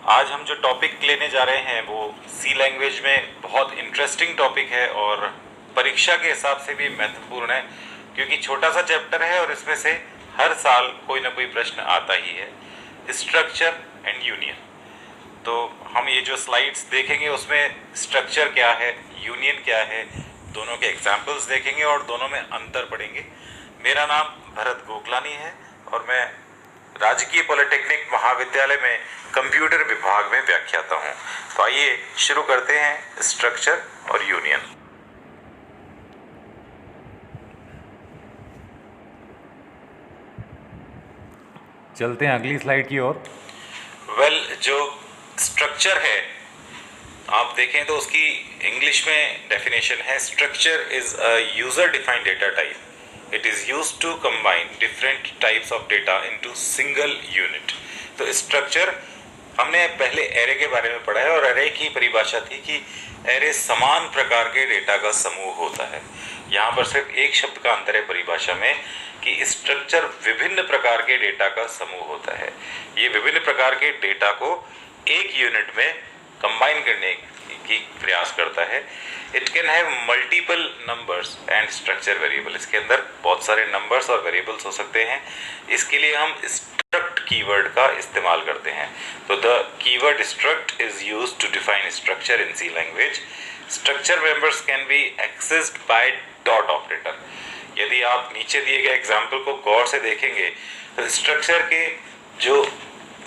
आज हम जो टॉपिक लेने जा रहे हैं वो सी लैंग्वेज में बहुत इंटरेस्टिंग टॉपिक है और परीक्षा के हिसाब से भी महत्वपूर्ण है, क्योंकि छोटा सा चैप्टर है और इसमें से हर साल कोई ना कोई प्रश्न आता ही है। Structure and union. तो हम ये जो स्लाइड्स देखेंगे उसमें स्ट्रक्चर क्या है, यूनियन क्या है, दोनों के एग्जाम्पल्स देखेंगे और दोनों में अंतर पढ़ेंगे। मेरा नाम भरत गोखलानी है और मैं राजकीय पॉलिटेक्निक महाविद्यालय में कंप्यूटर विभाग में व्याख्याता हूँ। तो आइए शुरू करते हैं स्ट्रक्चर और यूनियन। चलते हैं अगली स्लाइड की ओर। जो स्ट्रक्चर है आप देखें तो उसकी इंग्लिश में डेफिनेशन है, structure is a user defined data type. It is used to combine different types of data into single unit. तो स्ट्रक्चर हमने पहले एरे के बारे में पढ़ा है और एरे की परिभाषा थी कि एरे समान प्रकार के डेटा का समूह होता है। यहाँ पर सिर्फ एक शब्द का अंतर है परिभाषा में कि स्ट्रक्चर विभिन्न प्रकार के डेटा का समूह होता है। ये विभिन्न प्रकार के डेटा को एक यूनिट में कंबाइन करने की प्रयास करता है। It can have multiple numbers and structure variable. इसके अंदर बहुत सारे नंबर्स और वेरिएबल्स हो सकते हैं। इसके लिए हम स्ट्रक्ट कीवर्ड का इस्तेमाल करते हैं। तो the keyword struct is used to define structure in C language. Structure members can be accessed by dot operator. यदि आप नीचे दिए गए एग्जाम्पल को गौर से देखेंगे तो स्ट्रक्चर के जो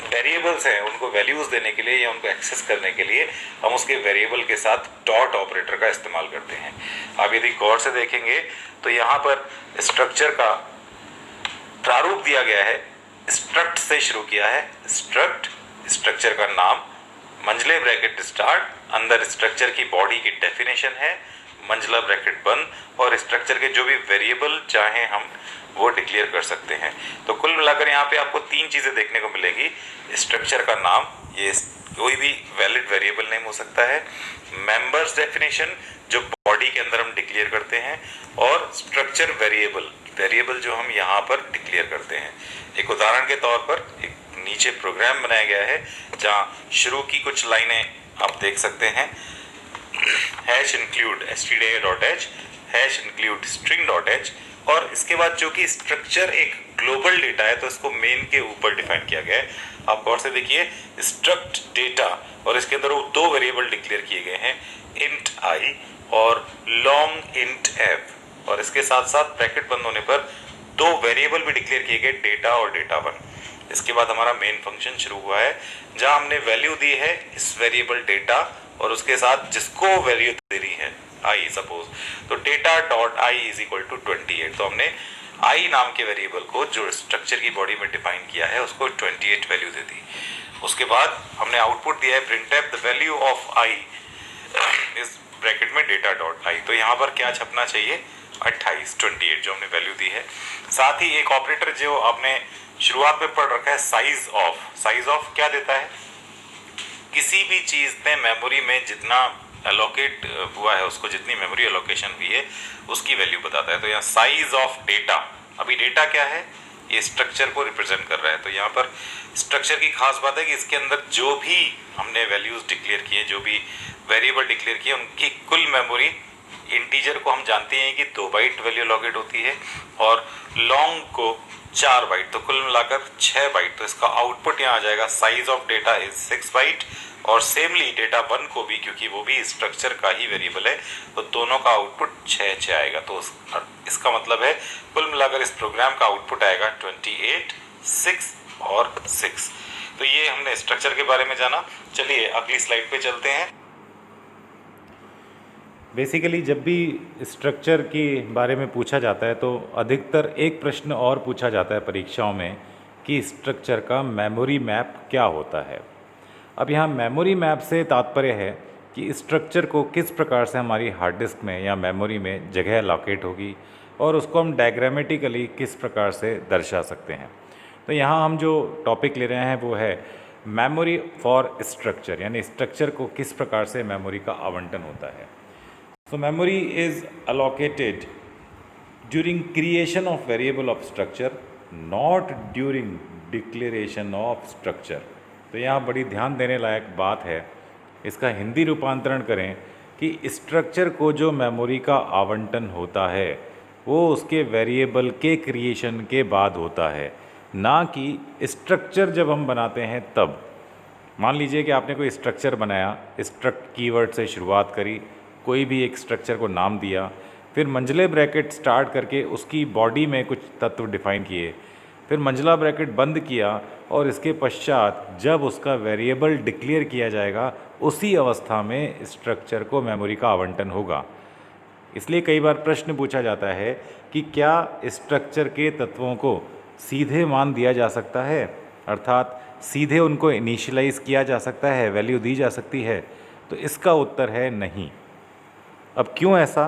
वेरिएबल्स हैं उनको वैल्यूज देने के लिए या उनको एक्सेस करने के लिए हम उसके वेरिएबल के साथ डॉट ऑपरेटर का इस्तेमाल करते हैं। अब यदि गौर से देखेंगे तो यहाँ पर स्ट्रक्चर का प्रारूप दिया गया है, स्ट्रक्ट से शुरू किया है। स्ट्रक्ट, स्ट्रक्चर का नाम, मंझले ब्रैकेट स्टार्ट, अंदर स्ट्रक्चर की बॉडी की डेफिनेशन है, मंझला ब्रैकेट बंद, और स्ट्रक्चर के जो भी वेरिएबल चाहे हम वो डिक्लेयर कर सकते हैं। तो कुल मिलाकर यहाँ पे आपको तीन चीजें देखने को मिलेगी। स्ट्रक्चर का नाम, ये कोई भी वैलिड वेरिएबल नेम हो सकता है, मेंबर्स डेफिनेशन जो बॉडी के अंदर हम डिक्लेयर करते हैं, और स्ट्रक्चर वेरिएबल, वेरिएबल जो हम यहाँ पर डिक्लेयर करते हैं। एक उदाहरण के तौर पर एक नीचे प्रोग्राम बनाया गया है जहाँ शुरू की कुछ लाइनें आप देख सकते हैं, hash include stdio.h, hash include string.h, और इसके बाद जो कि स्ट्रक्चर एक ग्लोबल डेटा है तो इसको मेन के ऊपर डिफाइन किया गया है। आप गौर से देखिए, स्ट्रक्ट डेटा, और इसके अंदर वो दो वेरिएबल डिक्लेयर किए गए हैं, इंट आई और लॉन्ग इंट एफ, और इसके साथ साथ ब्रैकेट बंद होने पर दो वेरिएबल भी डिक्लेयर किए गए, डेटा और डेटा वन। इसके बाद हमारा मेन फंक्शन शुरू हुआ है जहां हमने वैल्यू दी है इस वेरिएबल डेटा और उसके साथ जिसको वैल्यू दे रही है आई, सपोज तो data dot I is equal to 28। तो हमने आई नाम के वेरिएबल को जो स्ट्रक्चर की बॉडी में डिफाइन किया है उसको 28 वैल्यू दे दी। उसके बाद हमने आउटपुट दिया है प्रिंटफ द वैल्यू ऑफ आई इस ब्रैकेट में डेटा डॉट आई। तो यहाँ पर क्या छपना चाहिए, 28 जो हमने वैल्यू दी है। साथ ही एक ऑपरेटर जो आपने शुरुआत में पढ़ रखा है, साइज ऑफ। साइज ऑफ क्या देता है, किसी भी चीज में मेमोरी में जितना एलोकेट हुआ है उसको जितनी मेमोरी एलोकेशन हुई है उसकी वैल्यू बताता है। तो यहाँ साइज ऑफ डेटा, अभी डेटा क्या है, ये स्ट्रक्चर को रिप्रेजेंट कर रहा है। तो यहाँ पर स्ट्रक्चर की खास बात है कि इसके अंदर जो भी हमने वैल्यूज डिक्लेयर किए, जो भी वेरिएबल डिक्लेयर किए, उनकी कुल मेमोरी, इंटीजर को हम जानते हैं कि 2 बाइट वैल्यू एलोकेट होती है और लॉन्ग को 4 बाइट, तो कुल मिलाकर 6 बाइट। तो इसका आउटपुट यहाँ आ जाएगा, size of data is 6 byte, और सेमली डेटा वन को भी, क्योंकि वो भी स्ट्रक्चर का ही वेरिएबल है, तो दोनों का आउटपुट 6 आएगा। तो इसका मतलब है कुल मिलाकर इस प्रोग्राम का आउटपुट आएगा 28, 6 और 6। तो ये हमने स्ट्रक्चर के बारे में जाना। चलिए अगली स्लाइड पे चलते हैं। बेसिकली जब भी स्ट्रक्चर के बारे में पूछा जाता है तो अधिकतर एक प्रश्न और पूछा जाता है परीक्षाओं में कि स्ट्रक्चर का मेमोरी मैप क्या होता है। अब यहाँ मेमोरी मैप से तात्पर्य है कि स्ट्रक्चर को किस प्रकार से हमारी हार्ड डिस्क में या मेमोरी में जगह लॉकेट होगी और उसको हम डायग्रामेटिकली किस प्रकार से दर्शा सकते हैं। तो यहाँ हम जो टॉपिक ले रहे हैं वो है मेमोरी फॉर स्ट्रक्चर, यानी स्ट्रक्चर को किस प्रकार से मेमोरी का आवंटन होता है। So memory is allocated during creation of variable of structure, not during declaration of structure. तो यहाँ बड़ी ध्यान देने लायक बात है, इसका हिंदी रूपांतरण करें कि स्ट्रक्चर को जो मेमोरी का आवंटन होता है वो उसके वेरिएबल के क्रिएशन के बाद होता है, ना कि स्ट्रक्चर जब हम बनाते हैं तब। मान लीजिए कि आपने कोई स्ट्रक्चर बनाया, स्ट्रक्ट कीवर्ड से शुरुआत करी, कोई भी एक स्ट्रक्चर को नाम दिया, फिर मंझले ब्रैकेट स्टार्ट करके उसकी बॉडी में कुछ तत्व डिफाइन किए, फिर मंझला ब्रैकेट बंद किया और इसके पश्चात जब उसका वेरिएबल डिक्लेयर किया जाएगा उसी अवस्था में स्ट्रक्चर को मेमोरी का आवंटन होगा। इसलिए कई बार प्रश्न पूछा जाता है कि क्या स्ट्रक्चर के तत्वों को सीधे मान दिया जा सकता है, अर्थात सीधे उनको इनिशियलाइज किया जा सकता है, वैल्यू दी जा सकती है? तो इसका उत्तर है नहीं। अब क्यों ऐसा?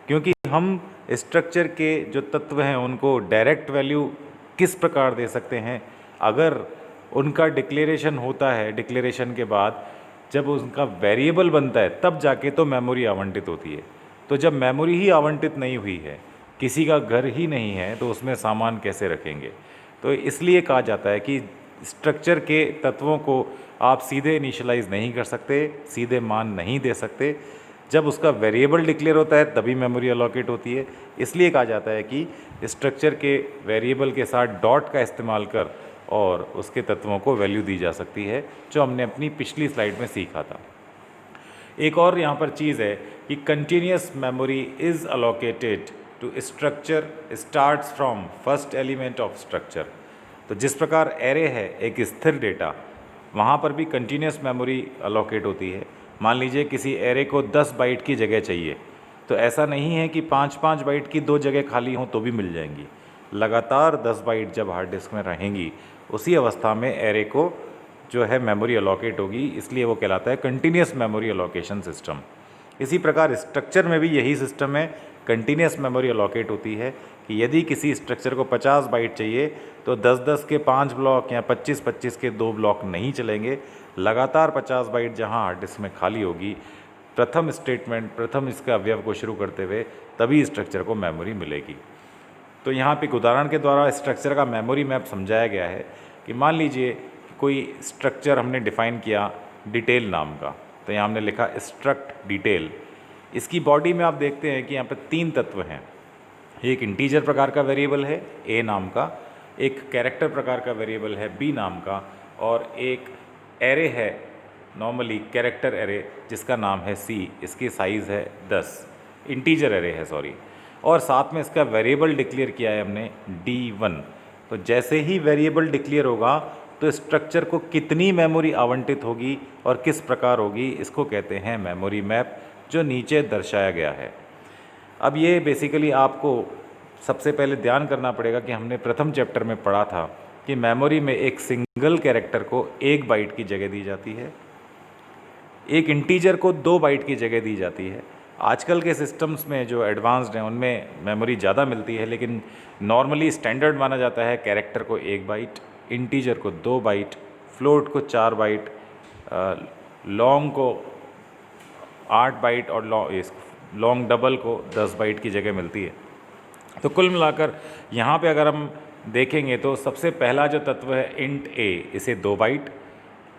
क्योंकि हम स्ट्रक्चर के जो तत्व हैं उनको डायरेक्ट वैल्यू किस प्रकार दे सकते हैं? अगर उनका डिक्लेरेशन होता है, डिक्लेरेशन के बाद जब उनका वेरिएबल बनता है तब जाके तो मेमोरी आवंटित होती है। तो जब मेमोरी ही आवंटित नहीं हुई है, किसी का घर ही नहीं है, तो उसमें सामान कैसे रखेंगे? तो इसलिए कहा जाता है कि स्ट्रक्चर के तत्वों को आप सीधे इनिशियलाइज नहीं कर सकते, सीधे मान नहीं दे सकते। जब उसका वेरिएबल डिक्लेयर होता है तभी मेमोरी अलोकेट होती है। इसलिए कहा जाता है कि स्ट्रक्चर के वेरिएबल के साथ डॉट का इस्तेमाल कर और उसके तत्वों को वैल्यू दी जा सकती है, जो हमने अपनी पिछली स्लाइड में सीखा था। एक और यहाँ पर चीज़ है कि continuous memory is allocated to structure starts from first element of structure. तो जिस प्रकार एरे है एक स्थिर डेटा, वहाँ पर भी कंटिन्यूस मेमोरी अलोकेट होती है। मान लीजिए किसी एरे को 10 बाइट की जगह चाहिए, तो ऐसा नहीं है कि 5-5 बाइट की 2 जगह खाली हों तो भी मिल जाएंगी। लगातार 10 बाइट जब हार्ड डिस्क में रहेंगी उसी अवस्था में एरे को जो है मेमोरी अलोकेट होगी, इसलिए वो कहलाता है कंटिन्यूस मेमोरी अलोकेशन सिस्टम। इसी प्रकार स्ट्रक्चर में भी यही सिस्टम है, कंटिन्यूस मेमोरी अलोकेट होती है कि यदि किसी स्ट्रक्चर को 50 बाइट चाहिए तो 10-10 के 5 ब्लॉक या 25-25 के 2 ब्लॉक नहीं चलेंगे। लगातार 50 बाइट जहाँ हार्ड डिस्क में खाली होगी, प्रथम स्टेटमेंट, प्रथम इसके अवयव को शुरू करते हुए तभी स्ट्रक्चर को मेमोरी मिलेगी। तो यहाँ पे एक उदाहरण के द्वारा स्ट्रक्चर का मेमोरी मैप समझाया गया है कि मान लीजिए कोई स्ट्रक्चर हमने डिफ़ाइन किया डिटेल नाम का, तो यहाँ हमने लिखा स्ट्रक्ट डिटेल। इसकी बॉडी में आप देखते हैं कि यहाँ पर 3 तत्व हैं। एक इंटीजर प्रकार का वेरिएबल है ए नाम का, एक कैरेक्टर प्रकार का वेरिएबल है बी नाम का, और एक एरे है नॉर्मली कैरेक्टर एरे जिसका नाम है सी, इसकी साइज़ है 10, इंटीजर एरे है सॉरी, और साथ में इसका वेरिएबल डिक्लेयर किया है हमने D1। तो जैसे ही वेरिएबल डिक्लेयर होगा तो स्ट्रक्चर को कितनी मेमोरी आवंटित होगी और किस प्रकार होगी, इसको कहते हैं मेमोरी मैप, जो नीचे दर्शाया गया है। अब ये बेसिकली आपको सबसे पहले ध्यान करना पड़ेगा कि हमने प्रथम चैप्टर में पढ़ा था कि मेमोरी में एक सिंगल कैरेक्टर को 1 बाइट की जगह दी जाती है, एक इंटीजर को 2 बाइट की जगह दी जाती है। आजकल के सिस्टम्स में जो एडवांस्ड हैं उनमें मेमोरी ज़्यादा मिलती है, लेकिन नॉर्मली स्टैंडर्ड माना जाता है कैरेक्टर को 1 बाइट, इंटीजर को 2 बाइट, फ्लोट को 4 बाइट, लॉन्ग को 8 बाइट और लॉन्ग डबल को 10 बाइट की जगह मिलती है। तो कुल मिलाकर यहाँ पे अगर हम देखेंगे तो सबसे पहला जो तत्व है इंट ए, इसे 2 बाइट,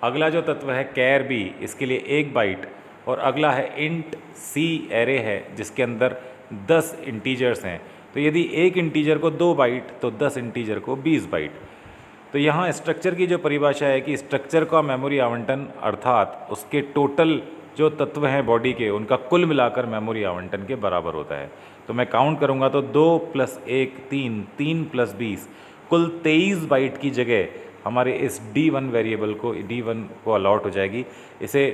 अगला जो तत्व है कैर बी, इसके लिए 1 बाइट, और अगला है इंट सी एरे है जिसके अंदर 10 इंटीजर्स हैं। तो यदि एक इंटीजर को 2 बाइट तो 10 इंटीजर को 20 बाइट। तो यहाँ स्ट्रक्चर की जो परिभाषा है कि स्ट्रक्चर का मेमोरी आवंटन अर्थात उसके टोटल जो तत्व हैं बॉडी के उनका कुल मिलाकर मेमोरी आवंटन के बराबर होता है। तो मैं काउंट करूँगा तो 2 + 1 3, 3 + 20, कुल 23 बाइट की जगह हमारे इस D1 वेरिएबल को D1 को अलॉट हो जाएगी। इसे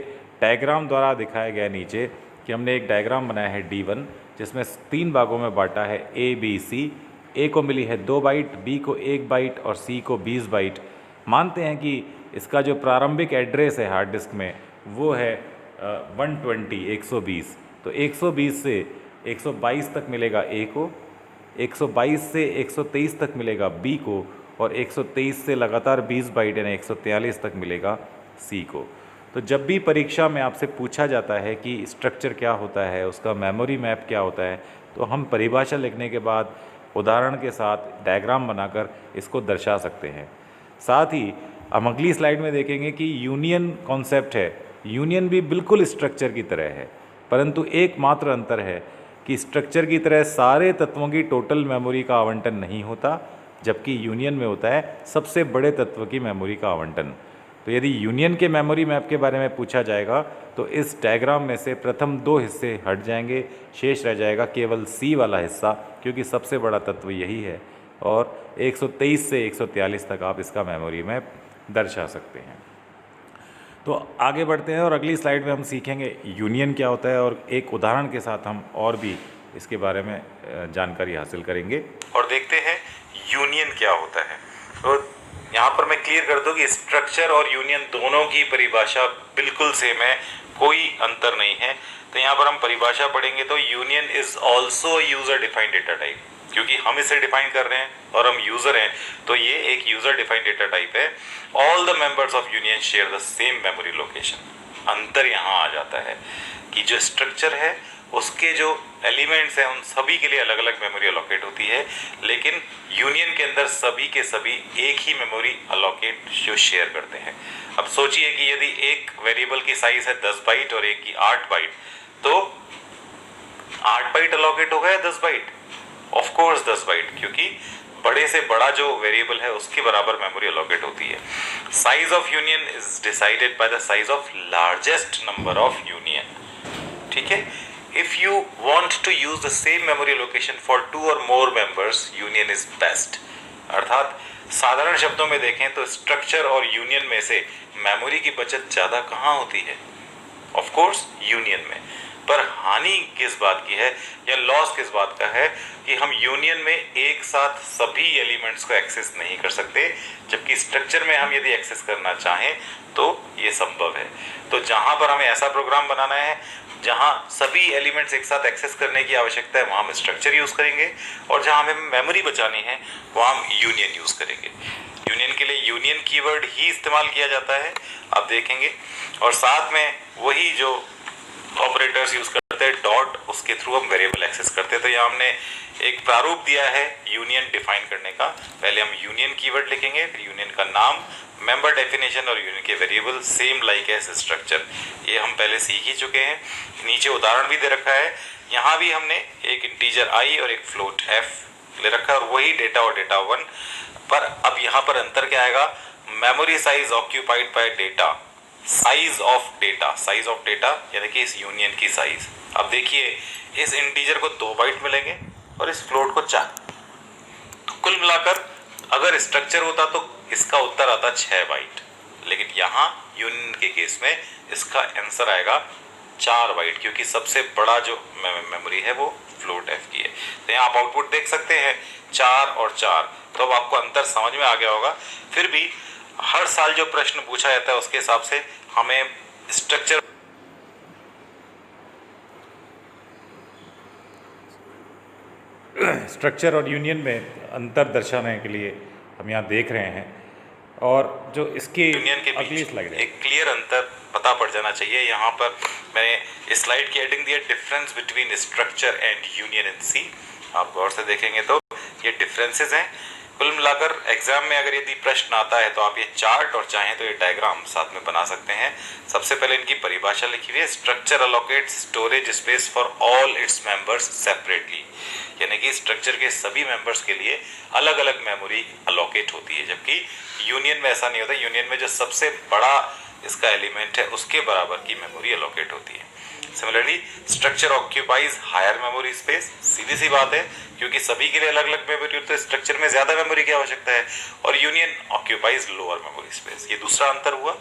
डायग्राम द्वारा दिखाया गया नीचे कि हमने एक डायग्राम बनाया है D1 जिसमें 3 भागों में बांटा है A B C। A को मिली है 2 बाइट, B को 1 बाइट और C को 20 बाइट। मानते हैं कि इसका जो प्रारंभिक एड्रेस है हार्ड डिस्क में वो है 120 तो 120 से 122 तक मिलेगा A को, 122 से 123 तक मिलेगा B को, और 123 से लगातार 20 बाइट यानी 143 तक मिलेगा C को। तो जब भी परीक्षा में आपसे पूछा जाता है कि स्ट्रक्चर क्या होता है, उसका मेमोरी मैप क्या होता है, तो हम परिभाषा लिखने के बाद उदाहरण के साथ डायग्राम बनाकर इसको दर्शा सकते हैं। साथ ही हम अगली स्लाइड में देखेंगे कि यूनियन कॉन्सेप्ट है, यूनियन भी बिल्कुल स्ट्रक्चर की तरह है, परंतु एकमात्र अंतर है कि स्ट्रक्चर की तरह सारे तत्वों की टोटल मेमोरी का आवंटन नहीं होता, जबकि यूनियन में होता है सबसे बड़े तत्व की मेमोरी का आवंटन। तो यदि यूनियन के मेमोरी मैप के बारे में पूछा जाएगा तो इस डायग्राम में से प्रथम 2 हिस्से हट जाएंगे, शेष रह जाएगा केवल सी वाला हिस्सा, क्योंकि सबसे बड़ा तत्व यही है और 123 से 143 तक आप इसका मेमोरी मैप दर्शा सकते हैं। तो आगे बढ़ते हैं और अगली स्लाइड में हम सीखेंगे यूनियन क्या होता है और एक उदाहरण के साथ हम और भी इसके बारे में जानकारी हासिल करेंगे और देखते हैं यूनियन क्या होता है। तो यहाँ पर मैं क्लियर कर दूँ कि स्ट्रक्चर और यूनियन दोनों की परिभाषा बिल्कुल सेम है, कोई अंतर नहीं है। तो यहाँ पर हम परिभाषा पढ़ेंगे तो union is also user defined data type, क्योंकि हम इसे डिफाइन कर रहे हैं और हम यूजर हैं, तो ये एक यूजर डिफाइंड डेटा टाइप है। All the members of union share the same memory location. अंतर यहाँ आ जाता है कि जो स्ट्रक्चर है उसके जो एलिमेंट्स हैं उन सभी के लिए अलग अलग मेमोरी अलोकेट होती है, लेकिन यूनियन के अंदर सभी के सभी एक ही मेमोरी अलोकेट जो शेयर करते हैं। अब सोचिए कि यदि एक वेरिएबल की साइज है 10 बाइट और एक की 8 बाइट, तो 8 बाइट अलोकेट होगा या 10 बाइट? ऑफ कोर्स 10 बाइट, क्योंकि बड़े से बड़ा जो वेरिएबल है उसके बराबर मेमोरी अलोकेट होती है। Size of union is decided by the size of largest number of union. ठीक है, if you want to use the same memory location for 2 और more members, union is best. अर्थात साधारण शब्दों में देखें तो स्ट्रक्चर और यूनियन में से मेमोरी की बचत ज्यादा कहाँ होती है? ऑफ कोर्स यूनियन में। पर हानि किस बात की है या लॉस किस बात का है कि हम यूनियन में एक साथ सभी एलिमेंट्स को एक्सेस नहीं कर सकते, जबकि स्ट्रक्चर में हम यदि एक्सेस करना चाहें तो ये संभव है। तो जहां पर हमें ऐसा प्रोग्राम बनाना है जहां सभी एलिमेंट्स एक साथ एक्सेस करने की आवश्यकता है, वहां हम स्ट्रक्चर यूज करेंगे, और जहां हमें मेमोरी बचानी है वहां हम यूनियन यूज करेंगे। यूनियन के लिए यूनियन कीवर्ड ही इस्तेमाल किया जाता है, आप देखेंगे, और साथ में वही जो ऑपरेटर्स यूज करते हैं डॉट, उसके थ्रू हम वेरिएबल एक्सेस करते हैं। तो यहाँ हमने एक प्रारूप दिया है यूनियन डिफाइन करने का। पहले हम यूनियन कीवर्ड लिखेंगे, फिर यूनियन का नाम, मेंबर डेफिनेशन और यूनियन के variable same like as structure. ये हम पहले सीख ही चुके हैं। नीचे उदाहरण भी दे रखा है, यहाँ भी हमने एक इंटीजर i और एक फ्लोट f ले रखा है और वही डेटा और डेटा 1। पर अब यहाँ पर अंतर क्या आएगा? Memory size occupied by data, size of data यानी कि इस यूनियन की साइज। अब देखिए, इस इंटीजर को 2 बाइट मिलेंगे और इस फ्लोट को 4। तो कुल मिलाकर अगर स्ट्रक्चर होता तो इसका उत्तर आता 6 बाइट, लेकिन यहाँ यूनियन के केस में इसका आंसर आएगा 4 बाइट, क्योंकि सबसे बड़ा जो मेमोरी है वो फ्लोट f की है। तो यहाँ आप आउटपुट देख सकते हैं 4 और 4। तो अब आपको अंतर समझ में आ गया होगा। फिर भी हर साल जो प्रश्न पूछा जाता है उसके हिसाब से हमें स्ट्रक्चर और यूनियन में अंतर दर्शाने के लिए हम यहाँ देख रहे हैं, और जो इसकी यूनियन के अगली स्लाइड है, एक क्लियर अंतर पता पड़ जाना चाहिए। यहाँ पर मैंने इस स्लाइड की हेडिंग दी है difference between structure and union in C. आप गौर से देखेंगे तो ये डिफरेंसेस हैं। कुल मिलाकर एग्जाम में अगर यदि प्रश्न आता है तो आप ये चार्ट और चाहें तो ये डायग्राम साथ में बना सकते हैं। सबसे पहले इनकी परिभाषा लिखी हुई है, structure allocates storage space for all its members separately, यानी कि स्ट्रक्चर के सभी मेंबर्स के लिए अलग अलग मेमोरी अलोकेट होती है, जबकि यूनियन में ऐसा नहीं होता। यूनियन में जो सबसे बड़ा इसका एलिमेंट है उसके बराबर की मेमोरी अलोकेट होती है। Similarly structure occupies higher memory space, सीधी सी बात है, क्योंकि सभी के लिए अलग अलग मेमोरी होती है, स्ट्रक्चर में ज्यादा मेमोरी की आवश्यकता है, और union occupies lower memory space. ये दूसरा अंतर हुआ।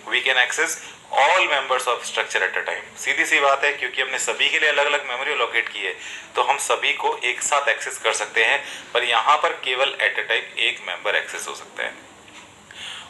We can access all members of structure at a time, सीधी सी बात है, क्योंकि हमने सभी के लिए अलग अलग मेमोरी अलोकेट की है तो हम सभी को एक साथ एक्सेस कर सकते हैं, पर यहाँ पर केवल एट अ टाइम एक मेंबर एक्सेस हो सकता है।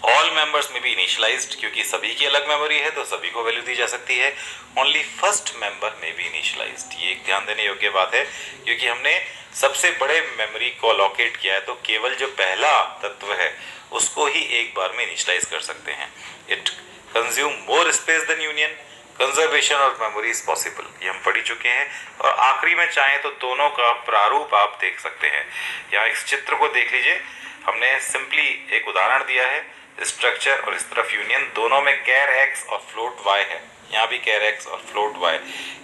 ऑल मेंबर्स में भी इनिशियलाइज्ड, क्योंकि सभी की अलग मेमोरी है तो सभी को वैल्यू दी जा सकती है। ओनली फर्स्ट मेंबर में भी इनिशियलाइज्ड, ये एक ध्यान देने योग्य बात है, क्योंकि हमने सबसे बड़े मेमोरी को अलोकेट किया है तो केवल जो पहला तत्व है उसको ही एक बार में इनिशियलाइज कर सकते हैं। It consume more space than union, conservation of memory is possible, ये हम पढ़ चुके हैं। और आखिरी में चाहें तो दोनों का प्रारूप आप देख सकते हैं। यहाँ इस चित्र को देख लीजिए, हमने सिंपली एक उदाहरण दिया है स्ट्रक्चर और इस तरफ यूनियन, दोनों में कैर एक्स और फ्लोट वाई है। यहाँ भी कैर एक्स और फ्लोट वाई।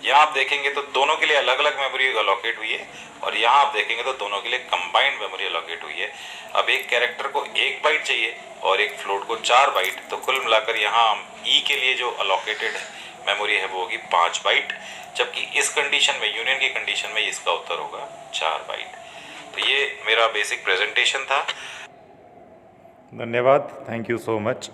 यहाँ आप देखेंगे तो दोनों के लिए अलग अलग मेमोरी अलोकेट हुई है, और यहाँ आप देखेंगे तो दोनों के लिए कंबाइंड मेमोरी अलोकेट हुई है। अब एक कैरेक्टर को 1 बाइट चाहिए और एक फ्लोट को 4 बाइट, तो कुल मिलाकर यहाँ ई के लिए जो अलोकेटेड मेमोरी है वो होगी 5 बाइट, जबकि इस कंडीशन में, यूनियन की कंडीशन में, इसका उत्तर होगा 4 बाइट। तो ये मेरा बेसिक प्रेजेंटेशन था। धन्यवाद, थैंक यू सो मच।